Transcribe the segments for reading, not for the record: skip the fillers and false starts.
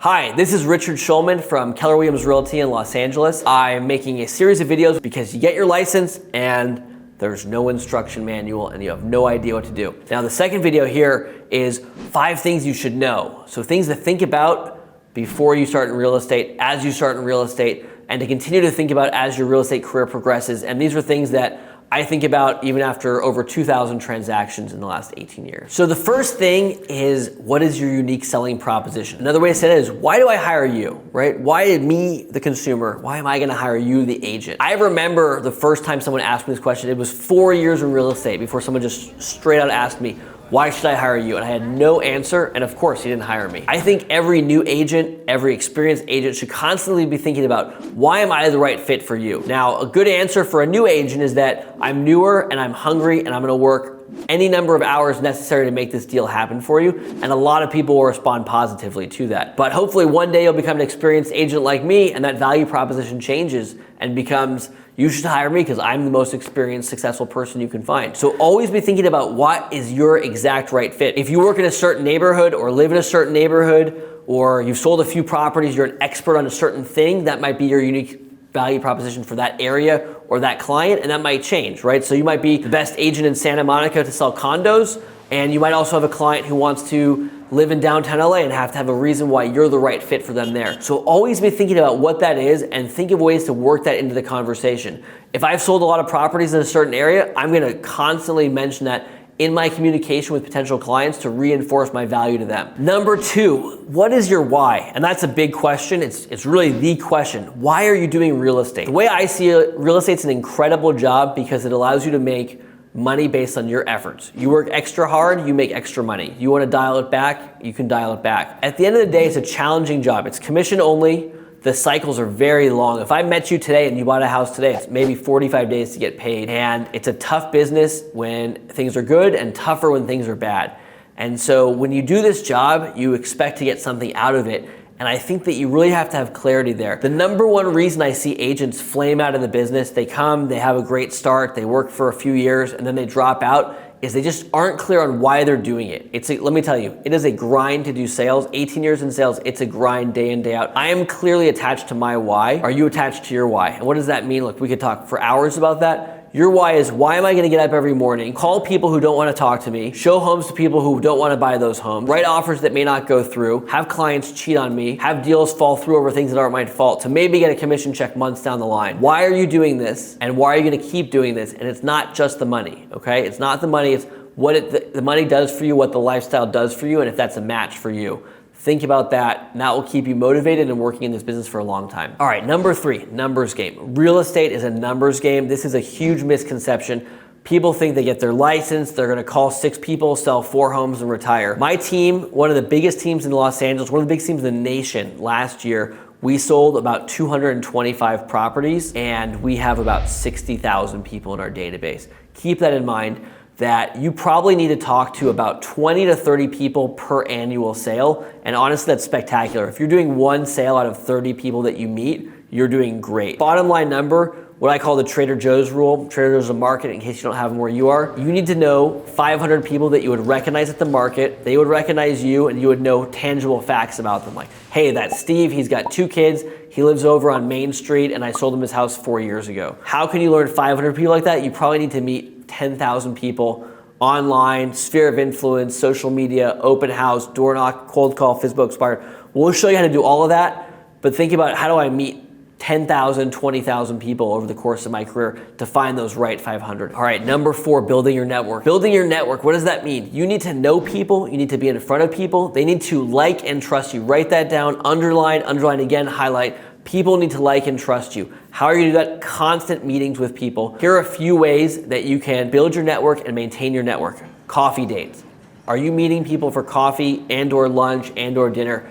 Hi, this is Richard Schulman from Keller Williams Realty in Los Angeles. I'm making a series of videos because you get your license and there's no instruction manual and you have no idea what to do. Now the second video here is 5 things you should know. So things to think about before you start in real estate, as you start in real estate, and to continue to think about as your real estate career progresses. And these are things that I think about even after over 2,000 transactions in the last 18 years. So the first thing is, what is your unique selling proposition? Another way to say it is, why do I hire you, right? Why did me, the consumer, why am I gonna hire you, the agent? I remember the first time someone asked me this question, it was 4 years in real estate before someone just straight out asked me, why should I hire you? And I had no answer, and of course he didn't hire me. I think every new agent, every experienced agent should constantly be thinking about, why am I the right fit for you? Now, a good answer for a new agent is that I'm newer and I'm hungry and I'm gonna work any number of hours necessary to make this deal happen for you, and a lot of people will respond positively to that. But hopefully one day you'll become an experienced agent like me and that value proposition changes and becomes, you should hire me because I'm the most experienced, successful person you can find. So always be thinking about what is your exact right fit. If you work in a certain neighborhood or live in a certain neighborhood, or you've sold a few properties, you're an expert on a certain thing, that might be your unique value proposition for that area or that client, and that might change, right? So you might be the best agent in Santa Monica to sell condos, and you might also have a client who wants to live in downtown LA and have to have a reason why you're the right fit for them there. So always be thinking about what that is and think of ways to work that into the conversation. If I've sold a lot of properties in a certain area, I'm gonna constantly mention that in my communication with potential clients to reinforce my value to them. Number 2, what is your why? And that's a big question. It's really the question. Why are you doing real estate? The way I see it, real estate's an incredible job because it allows you to make money based on your efforts. You work extra hard, you make extra money. You wanna dial it back, you can dial it back. At the end of the day, it's a challenging job. It's commission only. The cycles are very long. If I met you today and you bought a house today, it's maybe 45 days to get paid. And it's a tough business when things are good and tougher when things are bad. And so when you do this job, you expect to get something out of it. And I think that you really have to have clarity there. The number one reason I see agents flame out of the business, they come, they have a great start, they work for a few years, and then they drop out, is they just aren't clear on why they're doing it. Let me tell you, it is a grind to do sales. 18 years in sales, it's a grind day in, day out. I am clearly attached to my why. Are you attached to your why? And what does that mean? Look, we could talk for hours about that. Your why is, why am I gonna get up every morning, call people who don't wanna talk to me, show homes to people who don't wanna buy those homes, write offers that may not go through, have clients cheat on me, have deals fall through over things that aren't my fault, to maybe get a commission check months down the line. Why are you doing this? And why are you gonna keep doing this? And it's not just the money, okay? It's not the money, it's what the money does for you, what the lifestyle does for you, and if that's a match for you. Think about that, and that will keep you motivated and working in this business for a long time. All right, number 3, numbers game. Real estate is a numbers game. This is a huge misconception. People think they get their license, they're gonna call 6 people, sell 4 homes, and retire. My team, one of the biggest teams in Los Angeles, one of the biggest teams in the nation last year, we sold about 225 properties, and we have about 60,000 people in our database. Keep that in mind, that you probably need to talk to about 20 to 30 people per annual sale. And honestly, that's spectacular. If you're doing 1 sale out of 30 people that you meet, you're doing great. Bottom line number, what I call the Trader Joe's rule. Trader Joe's is a market in case you don't have them where you are. You need to know 500 people that you would recognize at the market. They would recognize you and you would know tangible facts about them. Like, hey, that's Steve, he's got 2 kids, he lives over on Main Street and I sold him his house 4 years ago. How can you learn 500 people like that? You probably need to meet 10,000 people online, sphere of influence, social media, open house, door knock, cold call, FSBO expired. We'll show you how to do all of that, but think about, how do I meet 10,000, 20,000 people over the course of my career to find those right 500. All right, number 4, building your network. Building your network, what does that mean? You need to know people, you need to be in front of people, they need to like and trust you. Write that down, underline again, highlight. People need to like and trust you. How are you gonna do that? Constant meetings with people. Here are a few ways that you can build your network and maintain your network. Coffee dates. Are you meeting people for coffee and/or lunch and/or dinner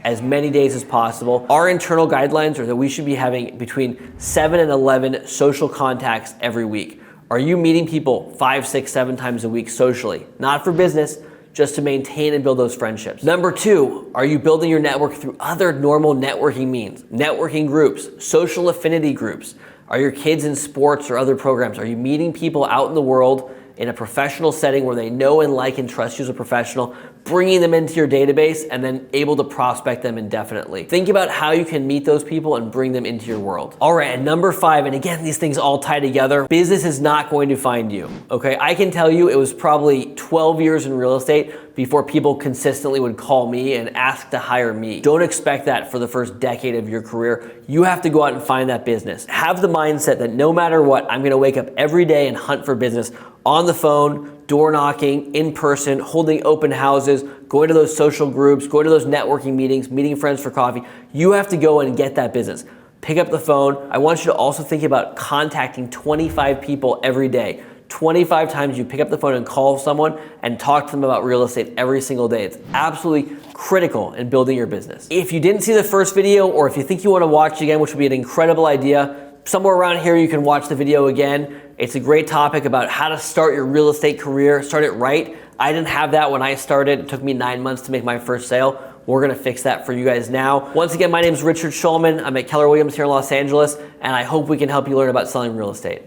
as many days as possible? Our internal guidelines are that we should be having between 7 and 11 social contacts every week. Are you meeting people 5, 6, 7 times a week socially? Not for business, just to maintain and build those friendships. Number 2, are you building your network through other normal networking means? Networking groups, social affinity groups. Are your kids in sports or other programs? Are you meeting people out in the world in a professional setting where they know and like and trust you as a professional, bringing them into your database and then able to prospect them indefinitely. Think about how you can meet those people and bring them into your world. All right, and number 5, and again, these things all tie together, business is not going to find you, okay? I can tell you it was probably 12 years in real estate before people consistently would call me and ask to hire me. Don't expect that for the first decade of your career. You have to go out and find that business. Have the mindset that no matter what, I'm gonna wake up every day and hunt for business on the phone, door knocking, in person, holding open houses, going to those social groups, going to those networking meetings, meeting friends for coffee. You have to go and get that business. Pick up the phone. I want you to also think about contacting 25 people every day. 25 times you pick up the phone and call someone and talk to them about real estate every single day. It's absolutely critical in building your business. If you didn't see the first video, or if you think you want to watch it again, which would be an incredible idea, somewhere around here you can watch the video again. It's a great topic about how to start your real estate career, start it right. I didn't have that when I started. It took me 9 months to make my first sale. We're gonna fix that for you guys now. Once again, my name is Richard Schulman. I'm at Keller Williams here in Los Angeles, and I hope we can help you learn about selling real estate.